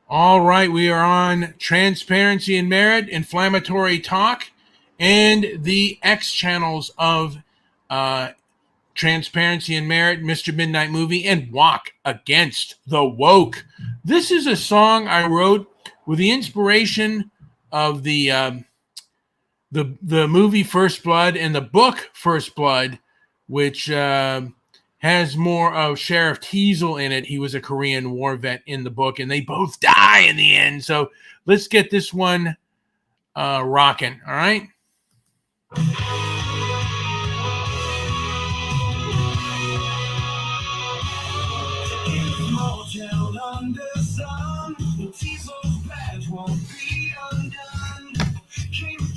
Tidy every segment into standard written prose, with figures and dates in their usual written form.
All right, we are on transparency and merit, inflammatory talk, and the X channels of transparency and merit, Mr. Midnight Movie, and Walk Against the Woke. This is a song I wrote with the inspiration of the movie First Blood and the book First Blood, which has more of Sheriff Teasel in it. He was a Korean War vet in the book, and they both die in the end. So let's get this one rocking. All right.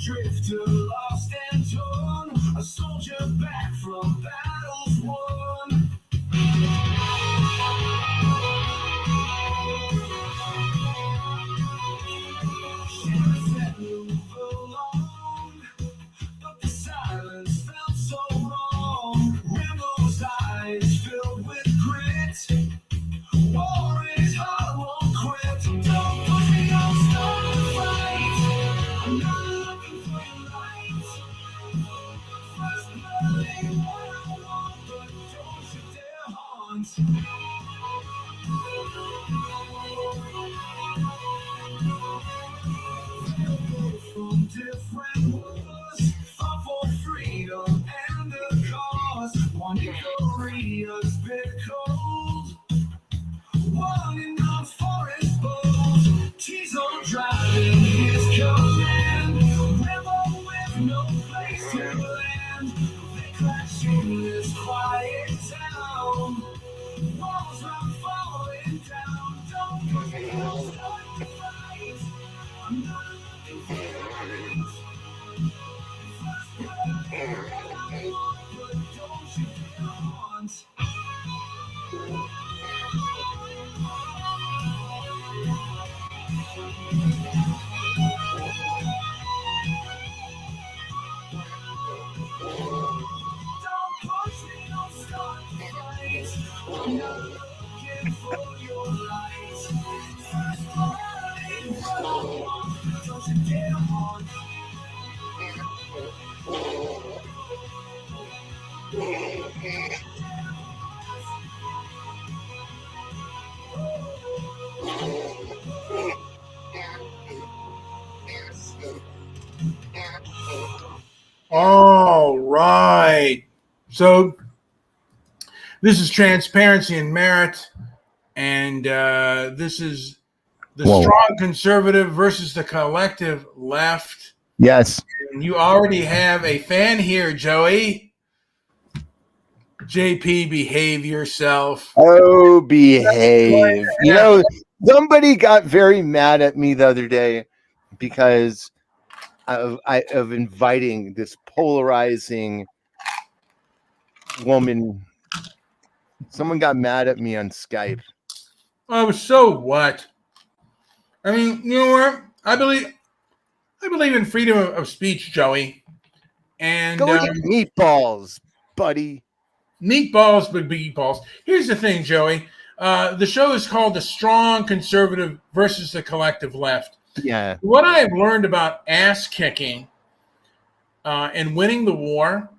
Drifter, lost and torn, a soldier back from battles won. Shadows that move along, but the silence felt so wrong. Rambo's eyes filled with grit. War is hard, won't quit. Don't push me, don't start the fight. I'm not looking for your light. First blood ain't what I want, but don't you dare haunt. From different wars, fought for freedom and the cause. One Korea's bit cold, one in the forest bold. Teasel driving his command, rebel with no place to land. They clash in this quiet town, walls are falling down. Don't push me, don't start the fight. I'm not looking for it. First blood, I want, but don't you dare haunt. Don't push me, don't start the fight. I'm not looking for your light. First blood ain't what I want, but don't you dare haunt. All right. So this is transparency and merit, and this is the strong conservative versus the collective left. Yes. And you already have a fan here, Joey. JP, behave yourself. Oh, behave. You know, somebody got very mad at me the other day because of inviting this polarizing woman. Someone got mad at me on Skype. Oh, so what? I mean, you know what? I believe in freedom of speech, Joey. And go eat meatballs, buddy. Meatballs, but meatballs. Here's the thing, Joey. The show is called The Strong Conservative versus the Collective Left. Yeah. What I've learned about ass kicking and winning the war,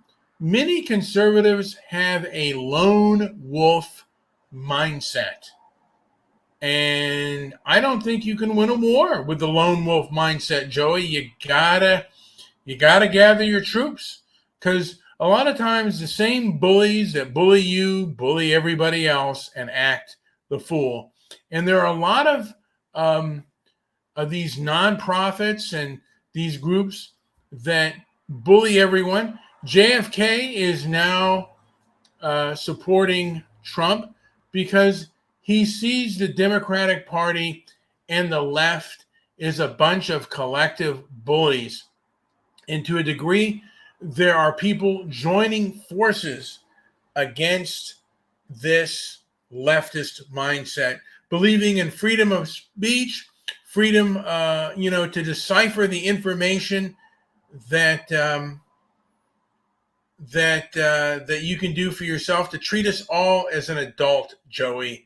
many conservatives have a lone wolf mindset. And I don't think you can win a war with the lone wolf mindset, Joey. You gotta gather your troops, because a lot of times the same bullies that bully you bully everybody else and act the fool. And there are a lot of these nonprofits and these groups that bully everyone. JFK is now supporting Trump because he sees the Democratic Party and the left is a bunch of collective bullies. And to a degree, there are people joining forces against this leftist mindset, believing in freedom of speech, freedom, to decipher the information that you can do for yourself, to treat us all as an adult, Joey.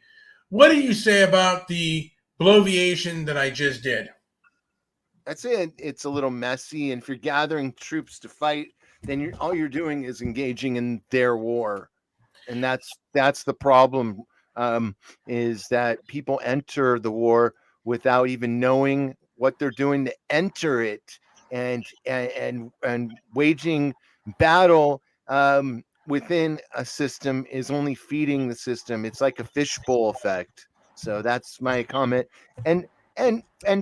What do you say about the bloviation that I just did. That's it. It's a little messy, and if you're gathering troops to fight, then all you're doing is engaging in their war, and that's the problem. Is that people enter the war without even knowing what they're doing to enter it, and waging battle within a system is only feeding the system. It's like a fishbowl effect. So that's my comment. And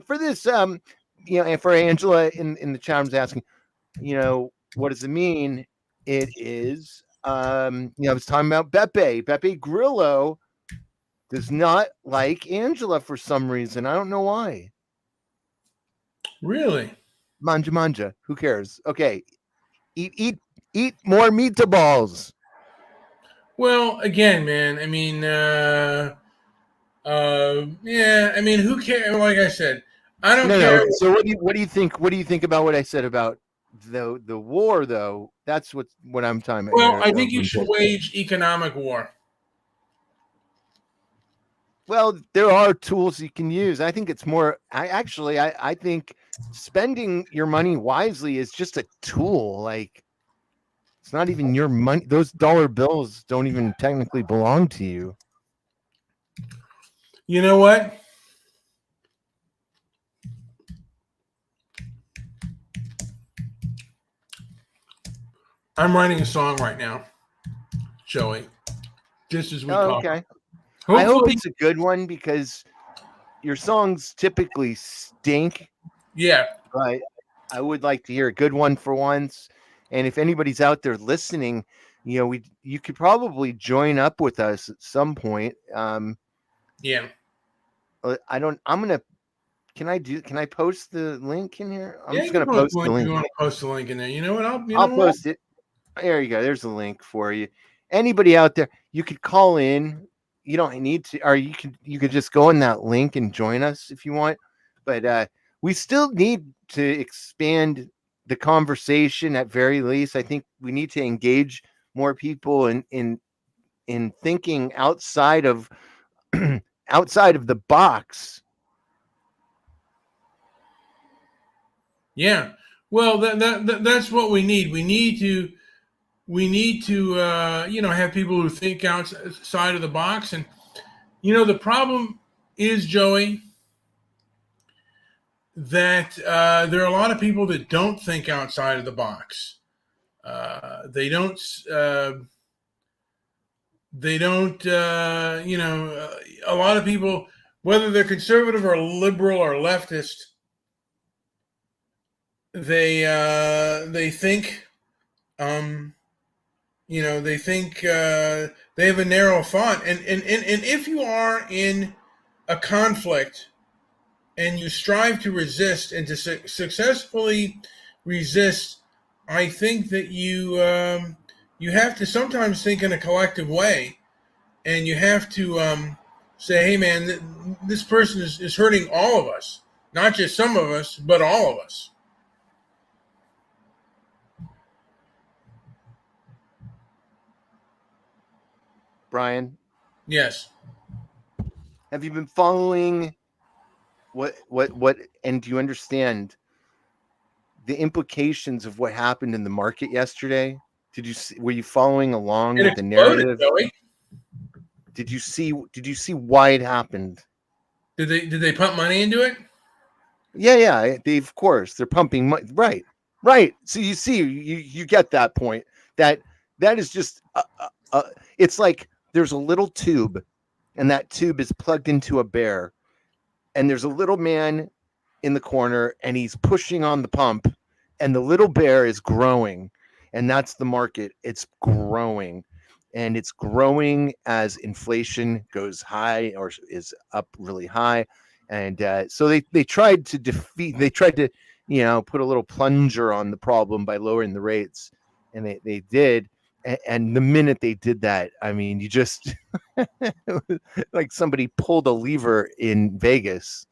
for this, and for Angela in the chat room's asking, what does it mean? It is, I was talking about Beppe Grillo does not like Angela for some reason. I don't know why. Really? Manja, who cares? Okay, eat more meatballs. Well, again, man, I mean, yeah, I mean, who cares? Like I said, I don't care. No. So what do you think? What do you think about what I said about the war, though? That's what I'm talking about. Well, Here. I think you should wage economic war. Well, there are tools you can use. I think it's more. I think spending your money wisely is just a tool. Like, it's not even your money. Those dollar bills don't even technically belong to you. You know what? I'm writing a song right now, Joey. Just as we talk. Okay. Hopefully, I hope it's a good one, because your songs typically stink. Yeah. But I would like to hear a good one for once. And if anybody's out there listening, you could probably join up with us at some point. Yeah. Can I post the link in here? I'm just you going can to post the if link. you want to post the link in there. You know what? I'll post it. There you go. There's a link for you. Anybody out there, you could call in. You don't need to, or you could just go in that link and join us if you want. But we still need to expand the conversation at very least. I think we need to engage more people in thinking outside of outside of the box. Yeah. Well, that's what we need. We need to have people who think outside of the box. And the problem is, Joey, that there are a lot of people that don't think outside of the box. They don't. A lot of people, whether they're conservative or liberal or leftist, they think, they think they have a narrow thought, and if you are in a conflict and you strive to resist and to successfully resist, I think that you have to sometimes think in a collective way, and you have to say, hey, man, this person is hurting all of us, not just some of us, but all of us. Brian? Yes. Have you been following what, and do you understand the implications of what happened in the market yesterday? Were you following along with the narrative? Joey. Did you see why it happened? Did they pump money into it? Yeah. Of course, they're pumping money. Right. So you see, you get that point. That is just it's like there's a little tube, and that tube is plugged into a bear, and there's a little man in the corner, and he's pushing on the pump, and the little bear is growing, and that's the market. It's growing, and it's growing as inflation goes high or is up really high. And so they tried to put a little plunger on the problem by lowering the rates, and they did. And the minute they did that, I mean, you just like somebody pulled a lever in Vegas,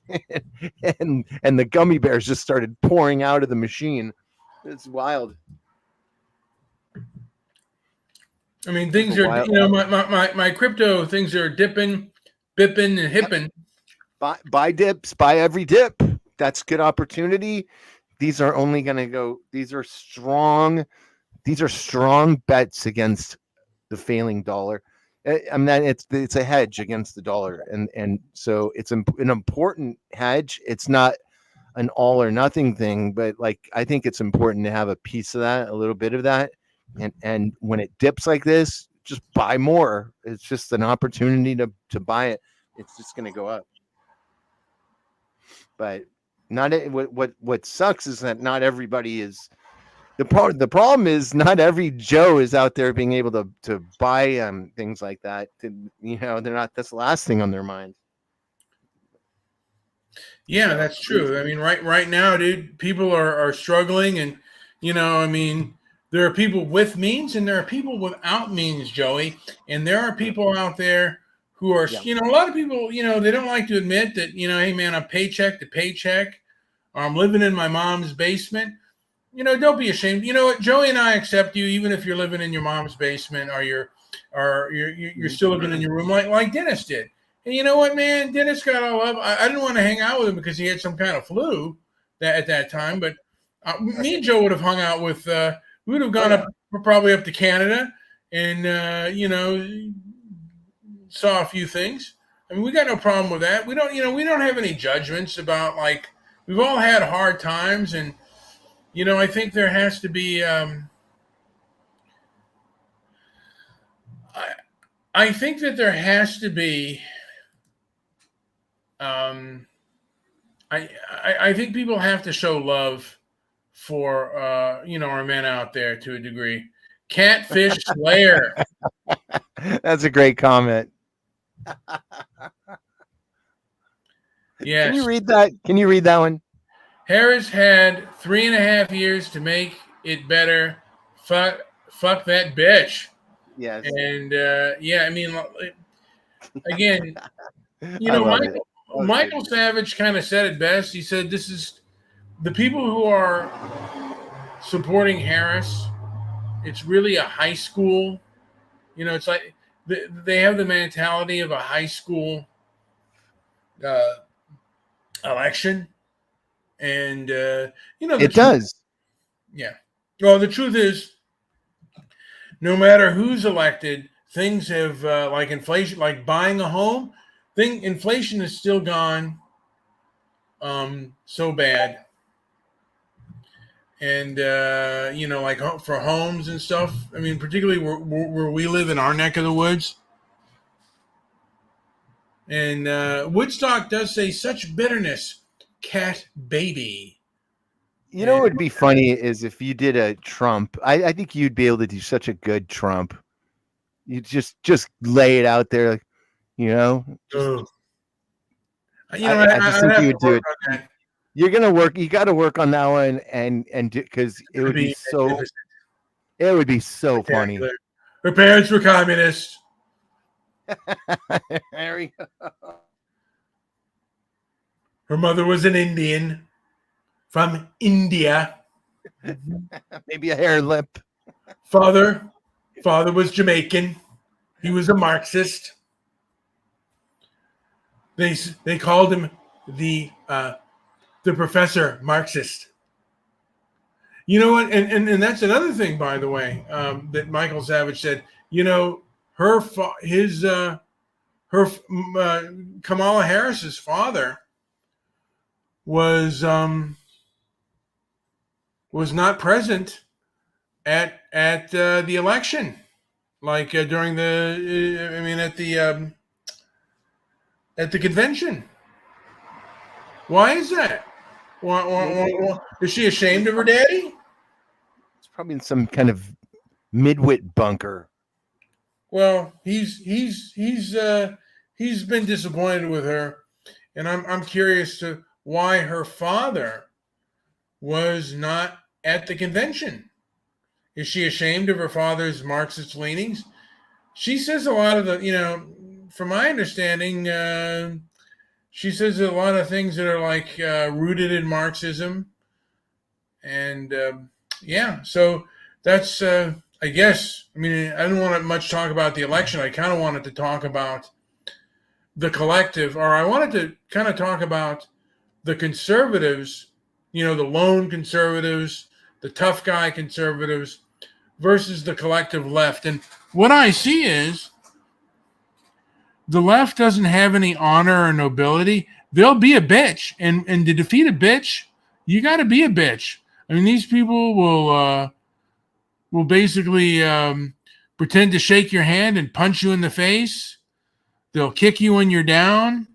and the gummy bears just started pouring out of the machine. It's wild. I mean, things are, my crypto things are dipping, bipping, and hipping. buy dips, buy every dip. That's good opportunity. These are only going to go. These are strong bets against the failing dollar. I mean, it's a hedge against the dollar, and so it's an important hedge. It's not an all or nothing thing, but like I think it's important to have a piece of that, a little bit of that, and when it dips like this, just buy more. It's just an opportunity to buy it. It's just going to go up. But not what sucks is that not everybody is. The problem is not every Joe is out there being able to buy things like that. They're not. That's the last thing on their mind. Yeah, So, that's true. I mean, right now, dude, people are struggling, and I mean, there are people with means and there are people without means, Joey, and there are people out there who are, a lot of people, they don't like to admit that, hey man, I'm paycheck to paycheck, or I'm living in my mom's basement. Don't be ashamed. You know what, Joey and I accept you, even if you're living in your mom's basement, or you're still living in your room, like Dennis did. And you know what, man? Dennis got all up. I didn't want to hang out with him because he had some kind of flu at that time. But me and Joe would have hung out with. We would have gone up, probably up to Canada, and saw a few things. I mean, we got no problem with that. We don't, we don't have any judgments about, like, we've all had hard times, and I think there has to be. I think that there has to be. I think people have to show love for our men out there to a degree. Catfish Slayer. That's a great comment. Yes. Can you read that? Can you read that one? Harris had 3.5 years to make it better. Fuck that bitch. Yes. And I mean, again, Michael Savage kind of said it best. He said, "This is the people who are supporting Harris. It's really a high school. It's like they have the mentality of a high school election, and it does. Yeah. Well, the truth is, no matter who's elected, things have like inflation, like buying a home. Inflation has still gone so bad, and like for homes and stuff. I mean, particularly where we live in our neck of the woods. And Woodstock does say such bitterness, cat baby. What would be funny is if you did a Trump. I think you'd be able to do such a good Trump. You just lay it out there, I just think you would do it. You're gonna work. You got to work on that one, and because it would be so. It would be so funny. Her parents were communists. There we go. Her mother was an Indian from India. Maybe a hair lip. Father was Jamaican. He was a Marxist. They called him the professor Marxist. You know what? And that's another thing, by the way, that Michael Savage said. Kamala Harris's father was not present at the election, like during at the convention. Why is that? Why, is she ashamed of her daddy? It's probably in some kind of midwit bunker. Well, he's been disappointed with her, and I'm curious to why her father was not at the convention. Is she ashamed of her father's Marxist leanings? She says a lot of the, from my understanding, she says a lot of things that are like rooted in Marxism. And so that's, I guess, I mean, I don't want to much talk about the election. I kind of wanted to talk about the collective, or I wanted to kind of talk about the conservatives, the lone conservatives, the tough guy conservatives versus the collective left. And what I see is the left doesn't have any honor or nobility. They'll be a bitch. And to defeat a bitch, you got to be a bitch. I mean, these people will basically pretend to shake your hand and punch you in the face. They'll kick you when you're down.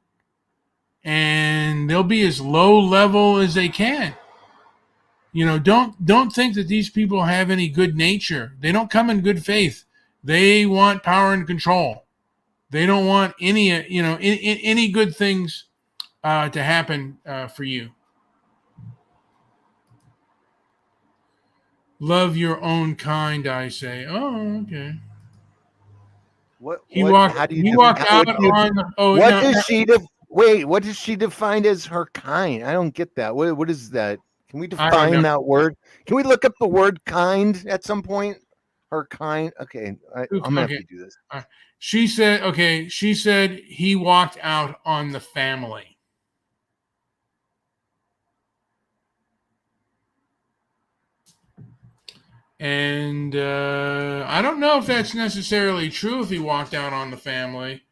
And they'll be as low level as they can. Don't think that these people have any good nature. They don't come in good faith. They want power and control. They don't want any good things to happen for you. Love your own kind, I say. Oh, okay. What does she define as her kind? I don't get that. What is that? Can we define that word? Can we look up the word kind at some point? Her kind. Okay, I'm gonna have to do this. She said he walked out on the family. And I don't know if that's necessarily true if he walked out on the family.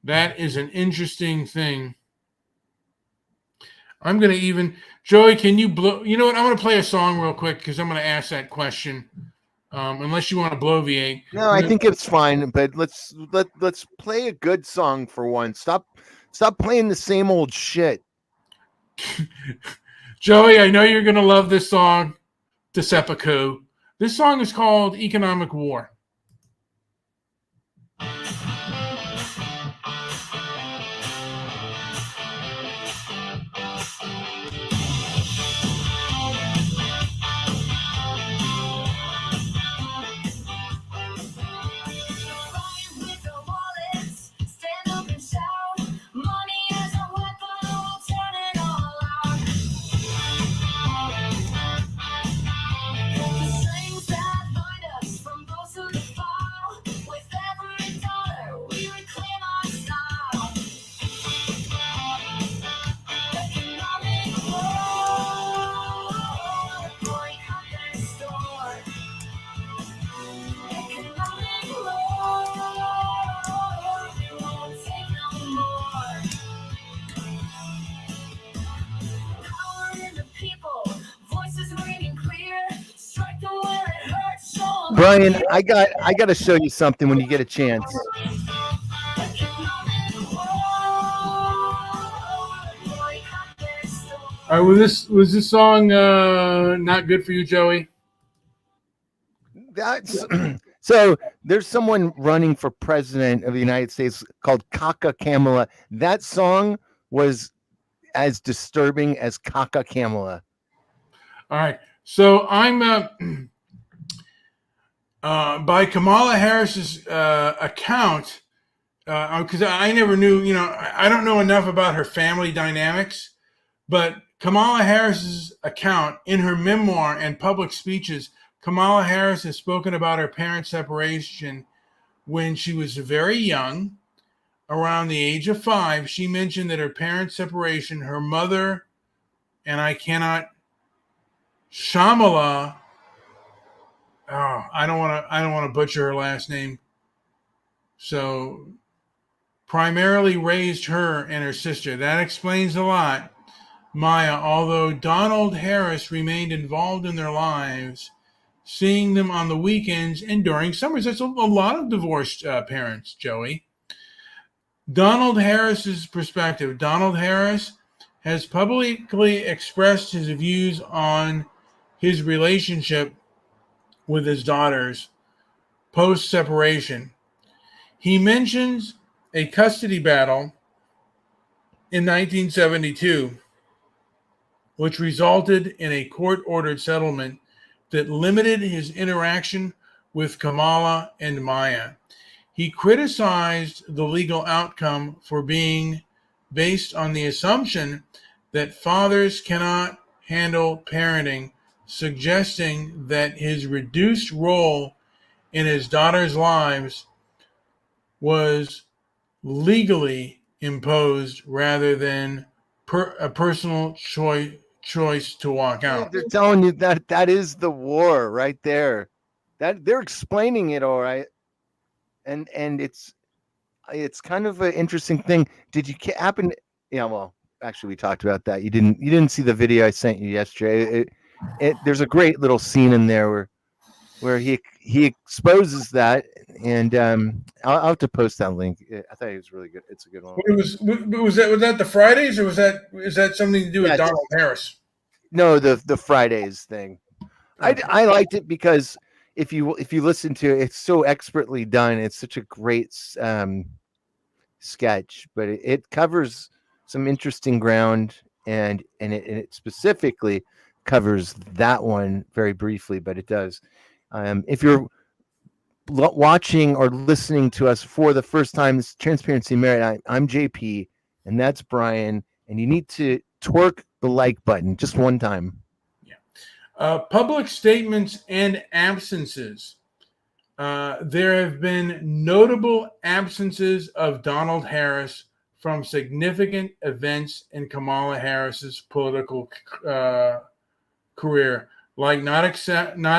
That is an interesting thing. I'm going to Joey, can you blow? You know what? I'm going to play a song real quick because I'm going to ask that question. Unless you want to bloviate. No, I think it's fine. But let's play a good song for once. Stop playing the same old shit. Joey, I know you're going to love this song, The Seppuku. This song is called Economic War. Brian, I got to show you something when you get a chance. All right, was this song not good for you, Joey? That's so. There's someone running for president of the United States called Kaka Kamala. That song was as disturbing as Kaka Kamala. All right, so I'm by Kamala Harris's account, because I never knew. I don't know enough about her family dynamics, but Kamala Harris's account in her memoir and public speeches, Kamala Harris has spoken about her parents' separation when she was very young, around the age of 5. She mentioned that her parents' separation, her mother, and Shamala. Oh, I don't want to butcher her last name. So, primarily raised her and her sister. That explains a lot. Maya, although Donald Harris remained involved in their lives, seeing them on the weekends and during summers. That's a lot of divorced parents, Joey. Donald Harris's perspective. Donald Harris has publicly expressed his views on his relationship with his daughters post-separation. He mentions a custody battle in 1972, which resulted in a court-ordered settlement that limited his interaction with Kamala and Maya. He criticized the legal outcome for being based on the assumption that fathers cannot handle parenting, suggesting that his reduced role in his daughters' lives was legally imposed rather than a personal choice to walk out. They're telling you that is the war right there. That they're explaining it all right, and it's kind of an interesting thing. Did you happen? Yeah, well, actually, we talked about that. You didn't see the video I sent you yesterday. There's a great little scene in there where he exposes that, and I'll have to post that link. I thought it was really good. It's a good one. Was that the Fridays, or is that something to do with Donald Harris? No, the Fridays thing. Okay. I liked it because if you listen to it, it's so expertly done. It's such a great sketch, but it covers some interesting ground, and it specifically covers that one very briefly, but it does. If you're watching or listening to us for the first time, this Transparency Merit, I'm JP, and that's Brian, and you need to twerk the like button just one time. Yeah. Public statements and absences. There have been notable absences of Donald Harris from significant events in Kamala Harris's political career, like not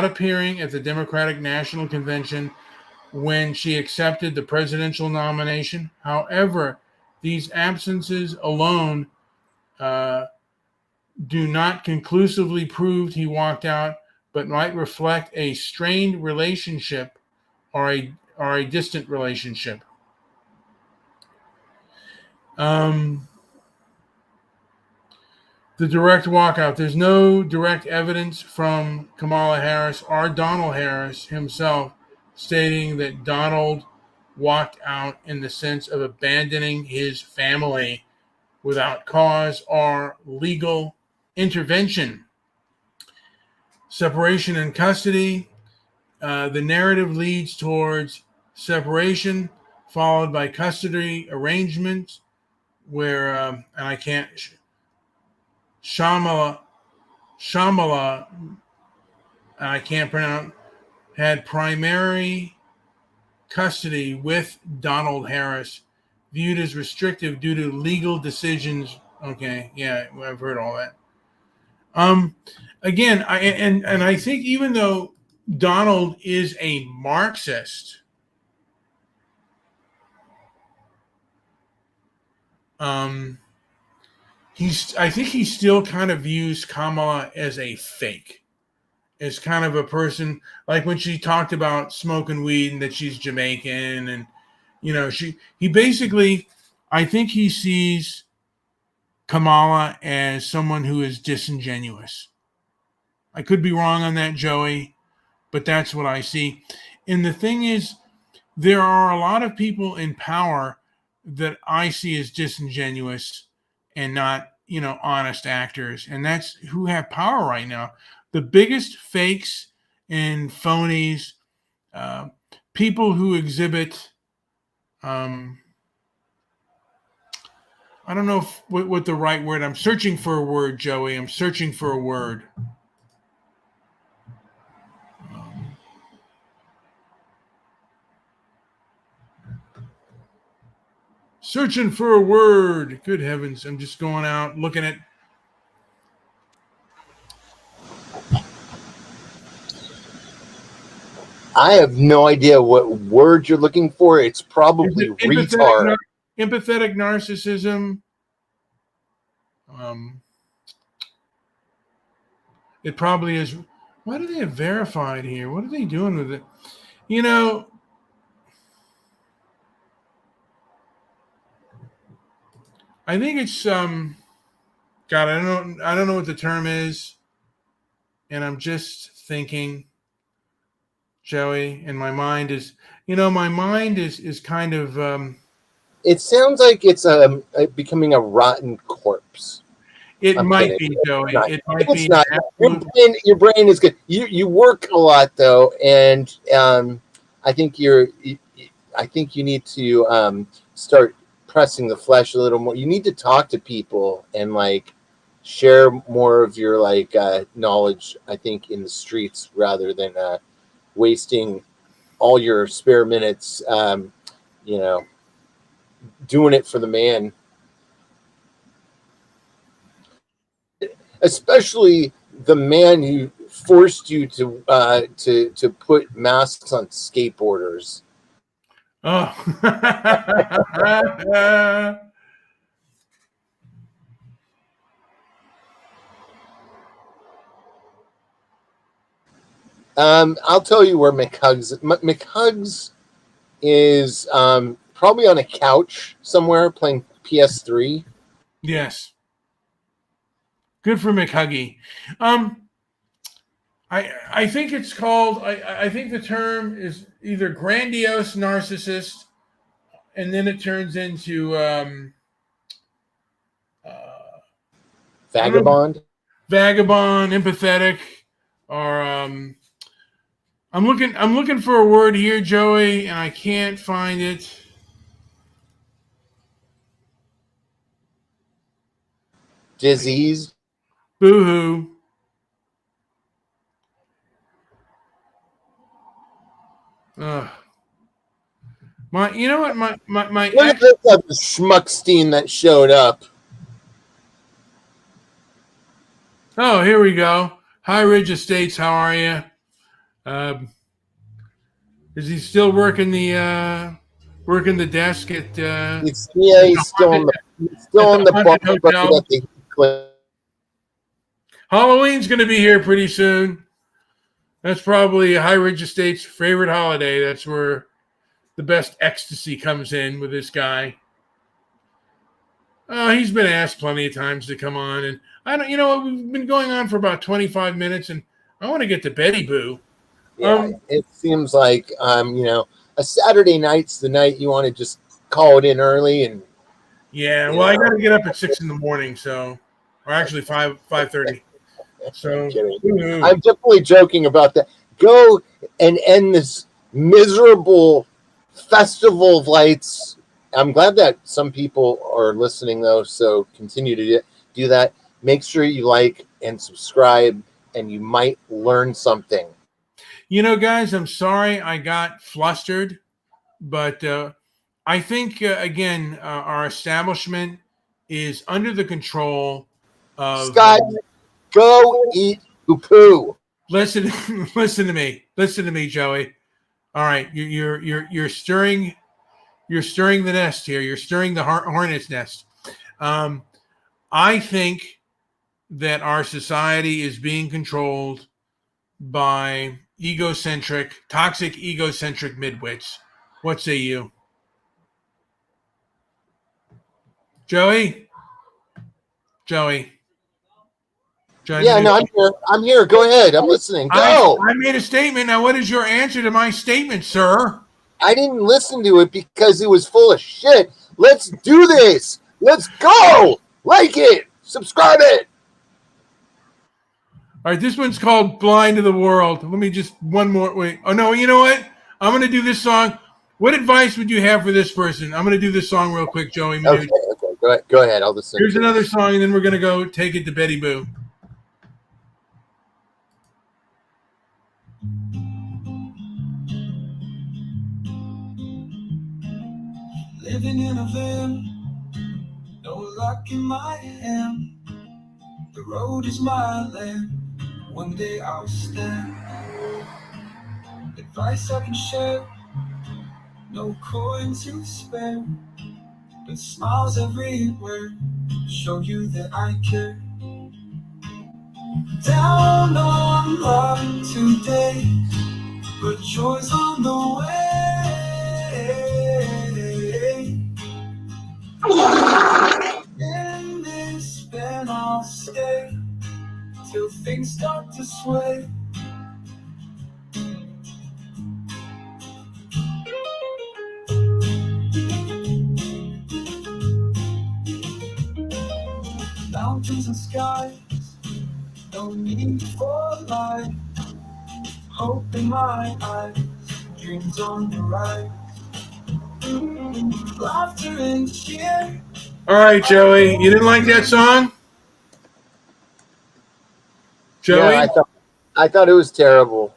appearing at the Democratic National Convention when she accepted the presidential nomination. However, these absences alone do not conclusively prove he walked out, but might reflect a strained relationship or a distant relationship. The direct walkout. There's no direct evidence from Kamala Harris or Donald Harris himself stating that Donald walked out in the sense of abandoning his family without cause or legal intervention. Separation in custody. The narrative leads towards separation, followed by custody arrangements, where and I can't. Shamala, I can't pronounce, had primary custody with Donald Harris, viewed as restrictive due to legal decisions. Okay, yeah, I've heard all that. Again, I think even though Donald is a Marxist, I think he still kind of views Kamala as a fake, as kind of a person, like when she talked about smoking weed and that she's Jamaican, and he basically, I think he sees Kamala as someone who is disingenuous. I could be wrong on that, Joey, but that's what I see. And the thing is, there are a lot of people in power that I see as disingenuous and not, honest actors. And that's who have power right now. The biggest fakes and phonies, people who exhibit, I don't know what the right word, I'm searching for a word, Joey. I'm searching for a word. Searching for a word. Good heavens. I'm just going out, looking at. I have no idea what word you're looking for. It's probably retard. Empathetic narcissism. It probably is. Why do they have verified here? What are they doing with it? I think it's God, I don't know what the term is, and I'm just thinking, Joey, and my mind is kind of. It sounds like it's becoming a rotten corpse. It might be, Joey. It might be. Not. Your brain is good. You work a lot though, and I think I think you need to start pressing the flesh a little more. You need to talk to people and share more of your knowledge. I think in the streets rather than wasting all your spare minutes you know, doing it for the man. Especially the man who forced you to put masks on skateboarders. Oh. I'll tell you where McHugs is probably on a couch somewhere playing PS3. Yes. Good for McHuggy. I think it's called. I think the term is either grandiose narcissist, and then it turns into Vagabond. Vagabond, empathetic, or I'm looking for a word here, Joey, and I can't find it. Diseased. Boo-hoo. You know what? My Look at this other schmuckstein that showed up. Oh, here we go. High Ridge Estates, how are you? Is he still working the desk at He's still on the bar hotel? at the Halloween's going to be here pretty soon. That's probably High Ridge Estates' favorite holiday. That's where the best ecstasy comes in with this guy. He's been asked plenty of times to come on, and I don't. You know what? We've been going on for about 25 minutes, and I want to get to Betty Boo. Yeah, it seems like a Saturday night's the night you want to just call it in early and. Yeah, well, I got to get up at 6 a.m, so, or actually 5:30. So I'm definitely joking about that. Go and end this miserable festival of lights. I'm glad that some people are listening though, so continue to do that. Make sure you like and subscribe, and you might learn something. You know, guys, I'm sorry I got flustered, but I think again our establishment is under the control of Scott. Go eat poo. Listen to me, Joey. All right, you're stirring the nest here. You're stirring the hornet's nest. I think that our society is being controlled by toxic egocentric midwits. What say you, Joey? Joey. Yeah, no, I'm here. I'm here. Go ahead. I'm listening. Go. I made a statement. Now, what is your answer to my statement, sir? I didn't listen to it because it was full of shit. Let's do this. Let's go. Like it. Subscribe it. All right, this one's called Blind to the World. Let me just one more. Wait. Oh, no, you know what? I'm going to do this song. What advice would you have for this person? I'm going to do this song real quick, Joey. Okay. Go ahead. I'll listen. Here's another song, and then we're going to go take it to Betty Boo. Living in a van, no luck in my hand. The road is my land. One day I'll stand. Advice I can share, no coin to spare, but smiles everywhere show you that I care. Down on luck today, but joy's on the way. In this bed I'll stay till things start to sway. Mountains and skies, no need for light. Hope in my eyes, dreams on the rise. Laughter and cheer. All right, Joey. You didn't like that song? Joey? Yeah, I thought it was terrible.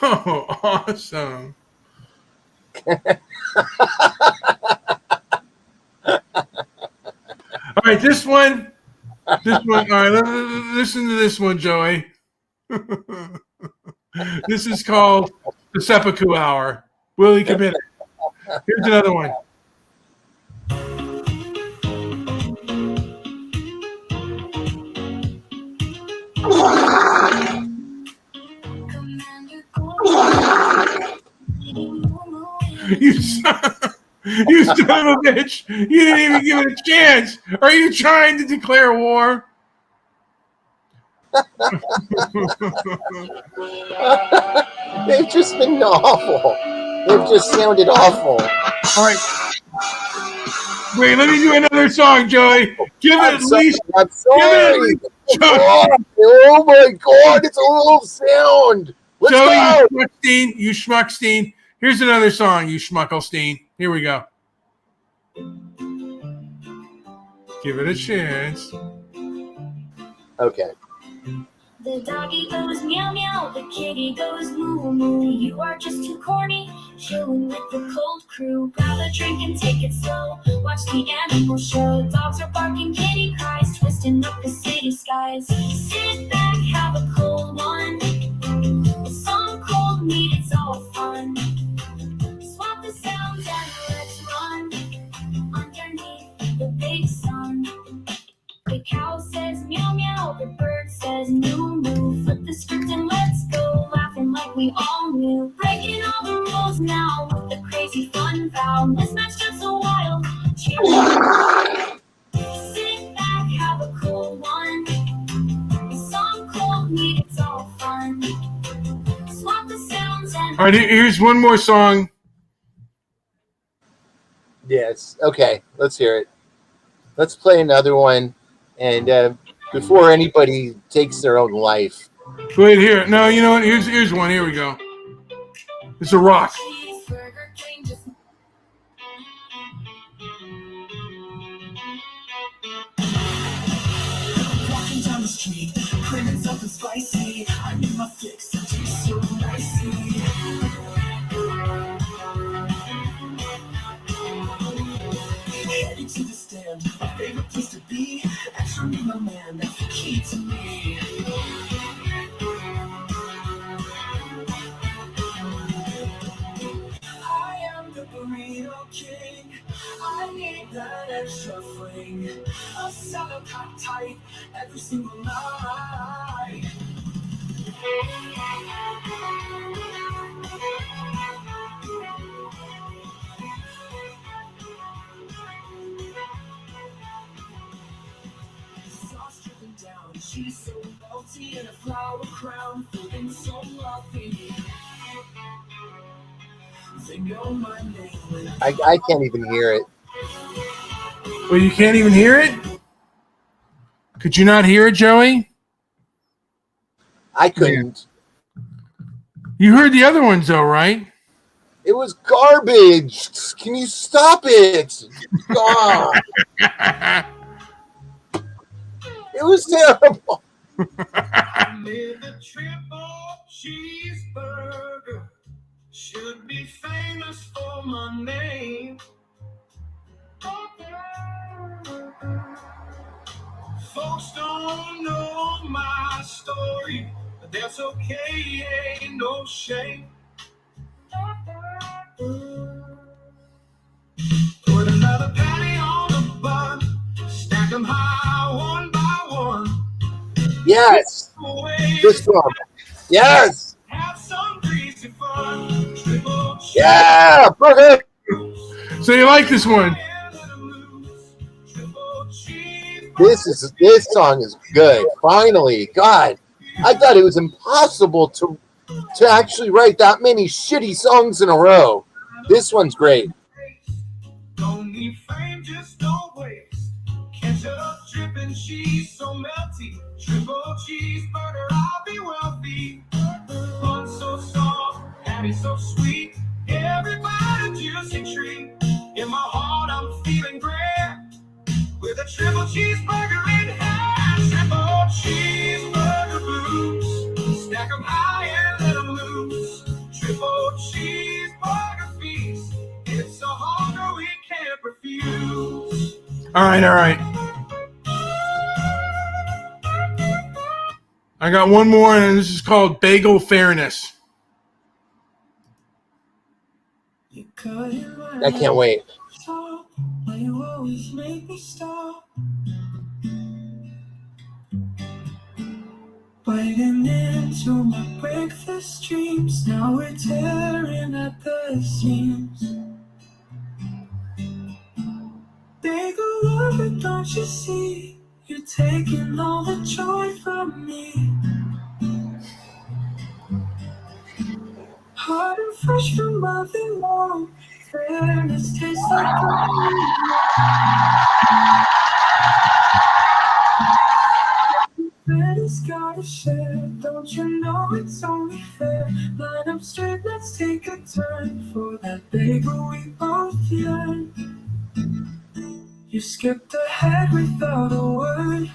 Oh, awesome. All right, this one. All right, listen to this one, Joey. This is called the Seppuku Hour. Willie committed. Here's another one. You son, you son of a bitch! You didn't even give it a chance. Are you trying to declare war? They've just been awful. They've just sounded awful. All right. Wait, let me do another song, Joey. Give it at least. I'm sorry. Oh my God! It's a little sound. Let's Joey, go. you Schmuckstein. Here's another song, you Schmuckelstein. Here we go. Give it a chance. Okay. The doggy goes meow meow, the kitty goes moo moo. You are just too corny, chilling with the cold crew. Grab a drink and take it slow, watch the animal show. Dogs are barking, kitty cries, twisting up the city skies. Sit back, have a cold one. With some cold meat, it's all fun. Swap the sounds and let's run underneath the big sun. The cow says meow meow, the bird says moo moo. Flip the script and let's go, laughing like we all knew. Breaking all the rules now with the crazy fun vow. Mismatch just so wild, cheer. Sit back, have a cool one. Some cold meat, it's all fun. Swap the sounds and. All right, here's one more song. Yes. Okay. Let's hear it. Let's play another one. And before anybody takes their own life. Wait, here. No, you know what? Here's one. Here we go. It's a rock. Walking down the street, craving something spicy. I need my fix, it tastes so nicey. Heading to the stand, my favorite place to be. Actually, my man, that's the key to me. I am the burrito king. I need that extra fling. A salad packed tight every single night. Sauce dripping down, she's so melty in a flower crown, feeling so lovely. They know my name when I can't even hear it. Well, you can't even hear it? Could you not hear it, Joey? I couldn't. You heard the other ones, though, right? It was garbage. Can you stop it? God. It was terrible. the triple cheeseburger should be famous for my name. Folks don't know my story, but that's okay, ain't no shame. Put another patty on the bun, stack them high one by one. Yes. This one. Yes. Have some greasy fun. Triple Yeah. Perfect. So you like this one? This song is good. Finally, God, I thought it was impossible to actually write that many shitty songs in a row. This one's great. Don't need fame, just don't waste. Ketchup dripping cheese so melty. Triple cheeseburger, I'll be wealthy. Bun so soft, patty so sweet. Everybody juicy treat. In my heart, I'm feeling great. With a triple cheeseburger in hand. Triple cheeseburger blues. Stack them high and let them loose. Triple cheeseburger feast. It's All right. I got one more, and this is called Bagel Fairness. I can't wait. You always make me stop. Biting into my breakfast dreams. Now we're tearing at the seams. Bagel lover, don't you see? You're taking all the joy from me. Hot and fresh from oven warm. Fairness tastes like fairness gotta share. Don't you know it's only fair? Line up straight, let's take a turn for that bagel we both yearn. You skipped ahead without a word.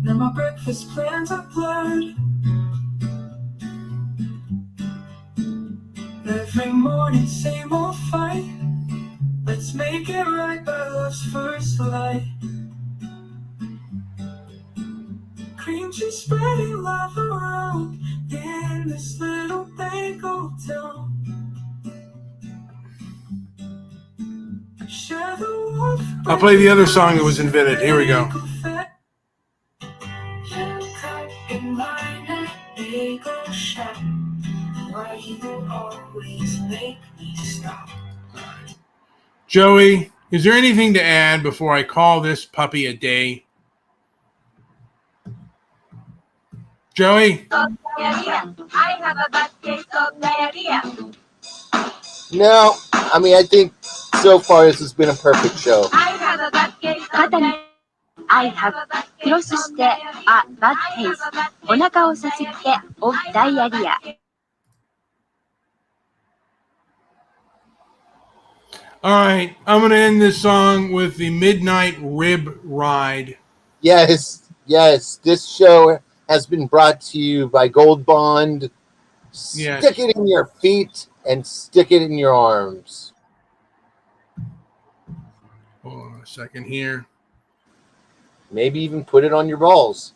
Now my breakfast plans are blurred. Every morning, same old fight. Let's make it right by love's first light. Cream cheese spreading love around in this little bagel town. Share the warmth. I'll play the other song that was invented. Here we go. In line at Bagel Shop, why you always make me stop. Joey, is there anything to add before I call this puppy a day? Joey? I have a bad case of diarrhea. No, I mean, I think so far this has been a perfect show. I have a bad case of diarrhea. I have クロスして a bad case お腹をさすって of diarrhea. All right, I'm going to end this song with the Midnight Rib Ride. Yes. This show has been brought to you by Gold Bond. Yes. Stick it in your feet and stick it in your arms. Hold on a second here. Maybe even put it on your balls.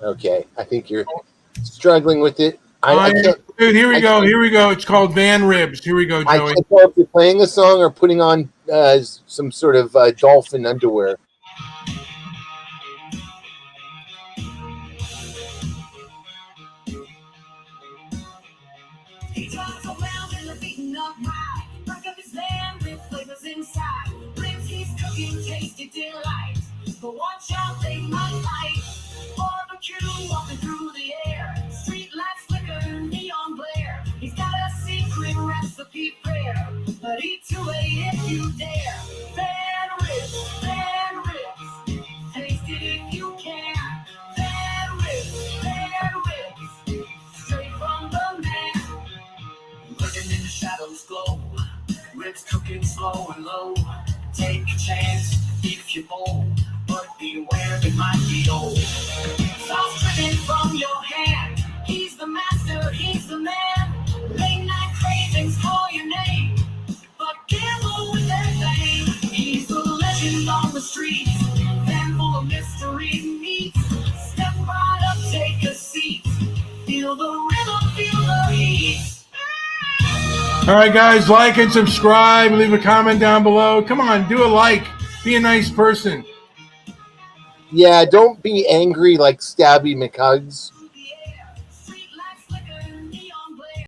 Okay, I think you're struggling with it. I can't. Dude, here we go. It's called Van Ribs. Here we go, Joey. I can't tell if you're playing a song or putting on some sort of dolphin underwear. He drives around in a beaten up ride. Back up his van with flavors inside. Ribs he's cooking, tasty delight. But watch out, they might bite. Barbecue walking through the air. Street lights flicker, neon glare. He's got a secret recipe prayer. But eat away if you dare. Van ribs, taste it if you can. Van ribs, straight from the man. Looking in the shadows glow, ribs cooking slow and low. Take a chance if you're bold, but beware it might be old. Sauce dripping from your hand. He's the master, he's the man. Late night cravings call your name, but gamble with that fame. He's the legend on the streets, fan full of mystery meets. Step right up, take a seat. Feel the rhythm, feel the heat. All right, guys, like and subscribe. Leave a comment down below. Come on, do a like. Be a nice person. Yeah, don't be angry like Stabby McHugs.